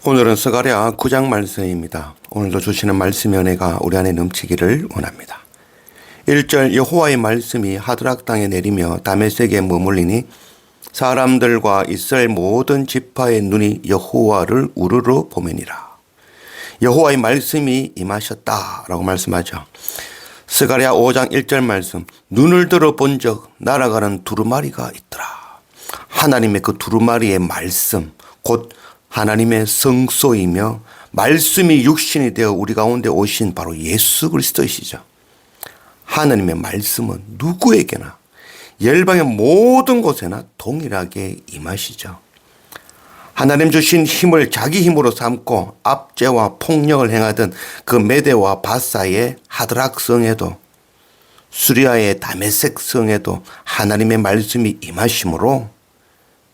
오늘은 스가랴 9장 말씀입니다. 오늘도 주시는 말씀의 은혜가 우리 안에 넘치기를 원합니다. 1절 여호와의 말씀이 하드락 땅에 내리며 다메섹에 머물리니 사람들과 이스라엘 모든 지파의 눈이 여호와를 우르르 보매니라. 여호와의 말씀이 임하셨다라고 말씀하죠. 스가랴 5장 1절 말씀, 눈을 들어 본 적 날아가는 두루마리가 있더라. 하나님의 그 두루마리의 말씀, 곧 하나님의 성소이며 말씀이 육신이 되어 우리 가운데 오신 바로 예수 그리스도이시죠. 하나님의 말씀은 누구에게나 열방의 모든 곳에나 동일하게 임하시죠. 하나님 주신 힘을 자기 힘으로 삼고 압제와 폭력을 행하던 그 메대와 바사의 하드락 성에도 수리아의 다메섹 성에도 하나님의 말씀이 임하심으로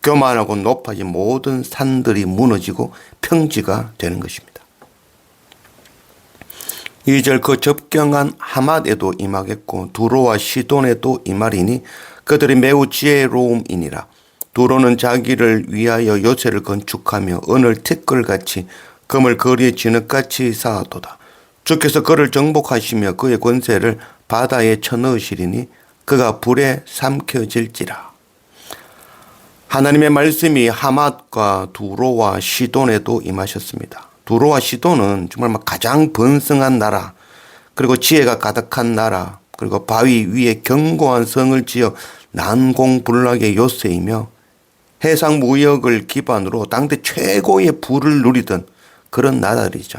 교만하고 높아진 모든 산들이 무너지고 평지가 되는 것입니다. 2절 그 접경한 하맛에도 임하겠고 두로와 시돈에도 임하리니 그들이 매우 지혜로움이니라. 두로는 자기를 위하여 요새를 건축하며 은을 티끌같이 금을 거리에 진흙같이 쌓아도다. 주께서 그를 정복하시며 그의 권세를 바다에 쳐넣으시리니 그가 불에 삼켜질지라. 하나님의 말씀이 하맛과 두로와 시돈에도 임하셨습니다. 두로와 시돈은 정말 가장 번성한 나라, 그리고 지혜가 가득한 나라, 그리고 바위 위에 견고한 성을 지어 난공불락의 요새이며 해상 무역을 기반으로 당대 최고의 부를 누리던 그런 나라들이죠.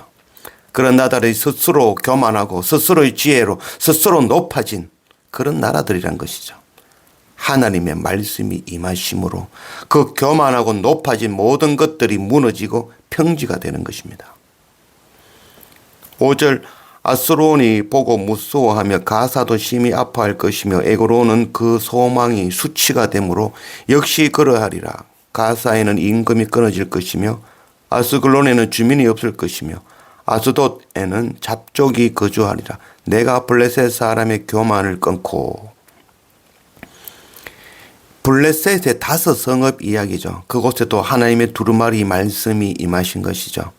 그런 나라들이 스스로 교만하고 스스로의 지혜로 스스로 높아진 그런 나라들이란 것이죠. 하나님의 말씀이 임하심으로 그 교만하고 높아진 모든 것들이 무너지고 평지가 되는 것입니다. 5절 아스론이 보고 무서워하며 가사도 심히 아파할 것이며 에그론은 그 소망이 수치가 되므로 역시 그러하리라. 가사에는 임금이 끊어질 것이며 아스글론에는 주민이 없을 것이며 아스돗에는 잡족이 거주하리라. 내가 블레셋 사람의 교만을 끊고 블레셋의 5 성읍 이야기죠. 그곳에도 하나님의 두루마리 말씀이 임하신 것이죠.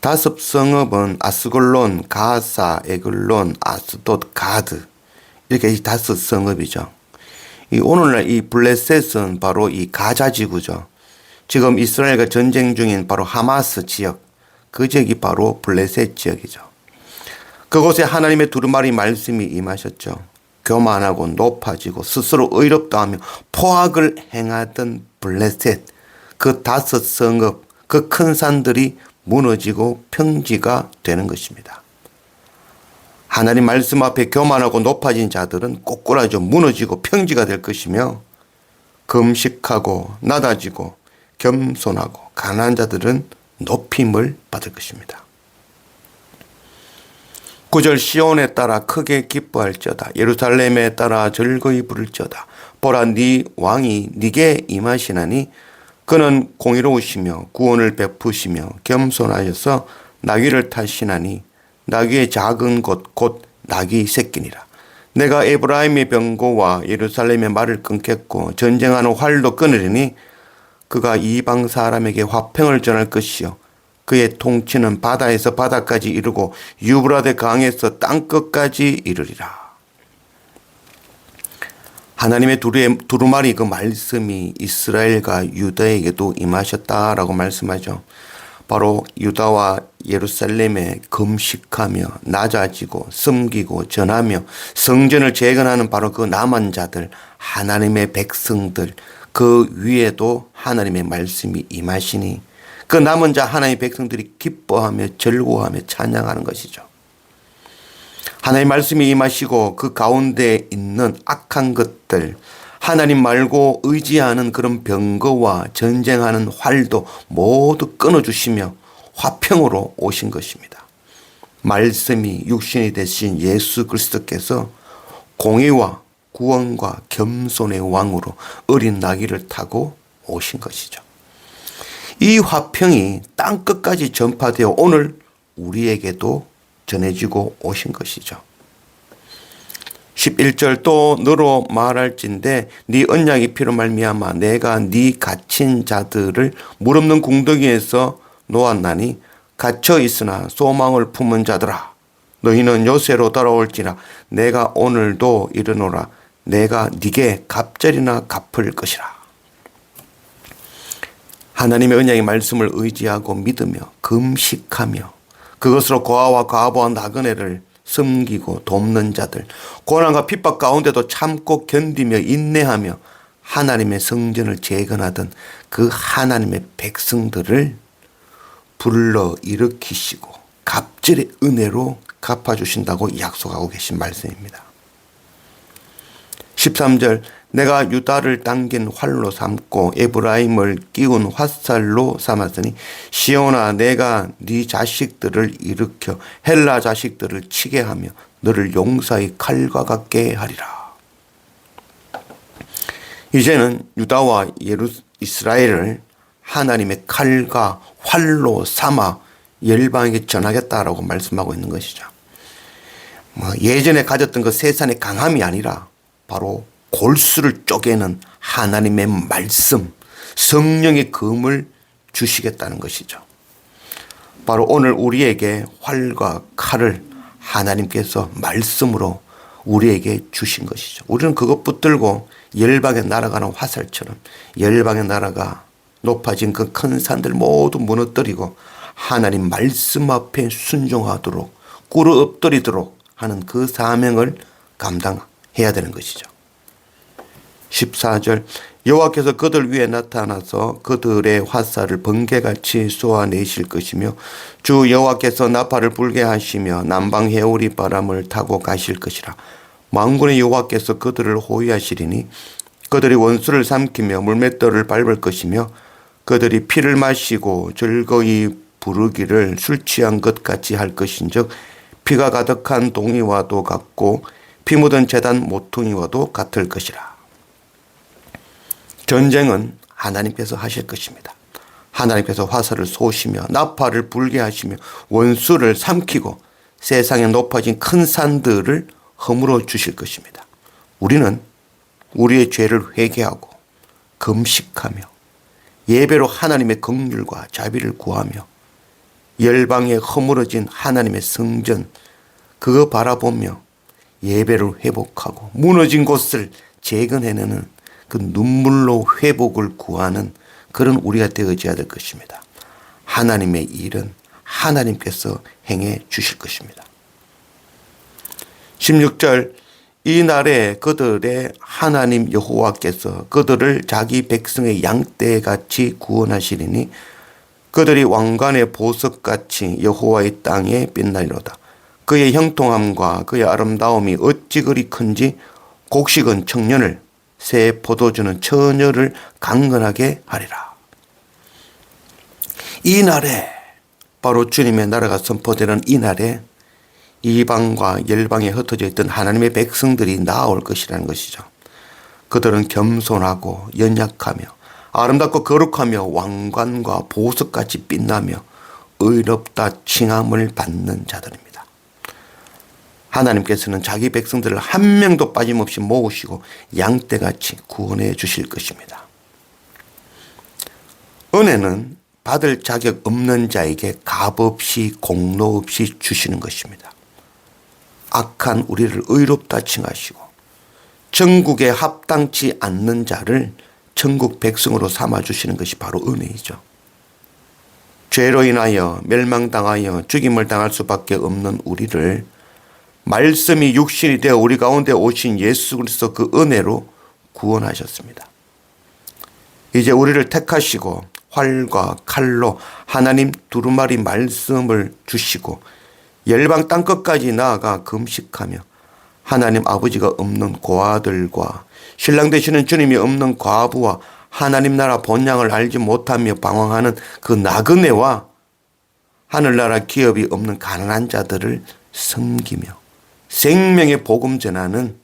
5 성읍은 아스글론, 가사, 에글론, 아스돗, 가드, 이렇게 이 5 성읍이죠. 오늘날 이 블레셋은 바로 이 가자 지구죠. 지금 이스라엘과 전쟁 중인 바로 하마스 지역, 그 지역이 바로 블레셋 지역이죠. 그곳에 하나님의 두루마리 말씀이 임하셨죠. 교만하고 높아지고 스스로 의롭다 하며 포악을 행하던 블레셋, 그 5 성읍, 그 큰 산들이 무너지고 평지가 되는 것입니다. 하나님 말씀 앞에 교만하고 높아진 자들은 꼬꾸라져 무너지고 평지가 될 것이며 금식하고 낮아지고 겸손하고 가난한 자들은 높임을 받을 것입니다. 9절 시온에 따라 크게 기뻐할지어다. 예루살렘에 따라 즐거이 부를지어다. 보라 네 왕이 네게 임하시나니 그는 공의로우시며 구원을 베푸시며 겸손하여서 나귀를 타시나니 나귀의 작은 곳 곧 나귀 새끼니라. 내가 에브라임의 병고와 예루살렘의 말을 끊겠고 전쟁하는 활도 끊으리니 그가 이방 사람에게 화평을 전할 것이요 그의 통치는 바다에서 바다까지 이르고 유브라데 강에서 땅끝까지 이르리라. 하나님의 두루마리 그 말씀이 이스라엘과 유다에게도 임하셨다라고 말씀하죠. 바로 유다와 예루살렘에 금식하며 낮아지고 섬기고 전하며 성전을 재건하는 바로 그 남은 자들, 하나님의 백성들, 그 위에도 하나님의 말씀이 임하시니 그 남은 자 하나님의 백성들이 기뻐하며 즐거워하며 찬양하는 것이죠. 하나님의 말씀이 임하시고 그 가운데 있는 악한 것들, 하나님 말고 의지하는 그런 병거와 전쟁하는 활도 모두 끊어주시며 화평으로 오신 것입니다. 말씀이 육신이 되신 예수 그리스도께서 공의와 구원과 겸손의 왕으로 어린 나귀를 타고 오신 것이죠. 이 화평이 땅끝까지 전파되어 오늘 우리에게도 전해지고 오신 것이죠. 11절 또 너로 말할진대 네 언약의 피로 말미암아 내가 네 갇힌 자들을 물 없는 궁덩이에서 놓았나니 갇혀 있으나 소망을 품은 자들아 너희는 요새로 돌아올지라 내가 오늘도 이르노라 내가 네게 갑절이나 갚을 것이라. 하나님의 언약의 말씀을 의지하고 믿으며 금식하며 그것으로 고아와 과부와 나그네를 섬기고 돕는 자들, 고난과 핍박 가운데도 참고 견디며 인내하며 하나님의 성전을 재건하던 그 하나님의 백성들을 불러 일으키시고 갑절의 은혜로 갚아주신다고 약속하고 계신 말씀입니다. 13절 내가 유다를 당긴 활로 삼고 에브라임을 끼운 화살로 삼았으니 시온아 내가 네 자식들을 일으켜 헬라 자식들을 치게 하며 너를 용사의 칼과 같게 하리라. 이제는 유다와 이스라엘을 하나님의 칼과 활로 삼아 열방에게 전하겠다라고 말씀하고 있는 것이죠. 예전에 가졌던 그 세상의 강함이 아니라 바로 골수를 쪼개는 하나님의 말씀, 성령의 검을 주시겠다는 것이죠. 바로 오늘 우리에게 활과 칼을 하나님께서 말씀으로 우리에게 주신 것이죠. 우리는 그것 붙들고 열방에 날아가는 화살처럼 열방의 나라가 높아진 그 큰 산들 모두 무너뜨리고 하나님 말씀 앞에 순종하도록 꿇어 엎드리도록 하는 그 사명을 감당해야 되는 것이죠. 14절 여호와께서 그들 위에 나타나서 그들의 화살을 번개같이 쏘아내실 것이며 주 여호와께서 나팔을 불게 하시며 남방 해오리 바람을 타고 가실 것이라. 만군의 여호와께서 그들을 호위하시리니 그들이 원수를 삼키며 물맷돌을 밟을 것이며 그들이 피를 마시고 즐거이 부르기를 술 취한 것 같이 할 것인즉 피가 가득한 동이와도 같고 피 묻은 제단 모퉁이와도 같을 것이라. 전쟁은 하나님께서 하실 것입니다. 하나님께서 화살을 쏘시며 나팔을 불게 하시며 원수를 삼키고 세상에 높아진 큰 산들을 허물어 주실 것입니다. 우리는 우리의 죄를 회개하고 금식하며 예배로 하나님의 긍휼과 자비를 구하며 열방에 허물어진 하나님의 성전 그거 바라보며 예배를 회복하고 무너진 곳을 재건해내는 그 눈물로 회복을 구하는 그런 우리가 되어져야 될 것입니다. 하나님의 일은 하나님께서 행해 주실 것입니다. 16절 이 날에 그들의 하나님 여호와께서 그들을 자기 백성의 양떼같이 구원하시리니 그들이 왕관의 보석같이 여호와의 땅에 빛날리로다. 그의 형통함과 그의 아름다움이 어찌 그리 큰지 곡식은 청년을 새 포도주는 처녀를 강건하게 하리라. 이 날에 바로 주님의 나라가 선포되는 이 날에 이방과 열방에 흩어져 있던 하나님의 백성들이 나올 것이라는 것이죠. 그들은 겸손하고 연약하며 아름답고 거룩하며 왕관과 보석같이 빛나며 의롭다 칭함을 받는 자들입니다. 하나님께서는 자기 백성들을 한 명도 빠짐없이 모으시고 양떼같이 구원해 주실 것입니다. 은혜는 받을 자격 없는 자에게 값없이 공로 없이 주시는 것입니다. 악한 우리를 의롭다 칭하시고 천국에 합당치 않는 자를 천국 백성으로 삼아주시는 것이 바로 은혜이죠. 죄로 인하여 멸망당하여 죽임을 당할 수밖에 없는 우리를 말씀이 육신이 되어 우리 가운데 오신 예수 그리스도 그 은혜로 구원하셨습니다. 이제 우리를 택하시고 활과 칼로 하나님 두루마리 말씀을 주시고 열방 땅끝까지 나아가 금식하며 하나님 아버지가 없는 고아들과 신랑 되시는 주님이 없는 과부와 하나님 나라 본향을 알지 못하며 방황하는 그 나그네와 하늘나라 기업이 없는 가난한 자들을 섬기며 생명의 복음 전하는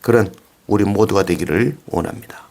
그런 우리 모두가 되기를 원합니다.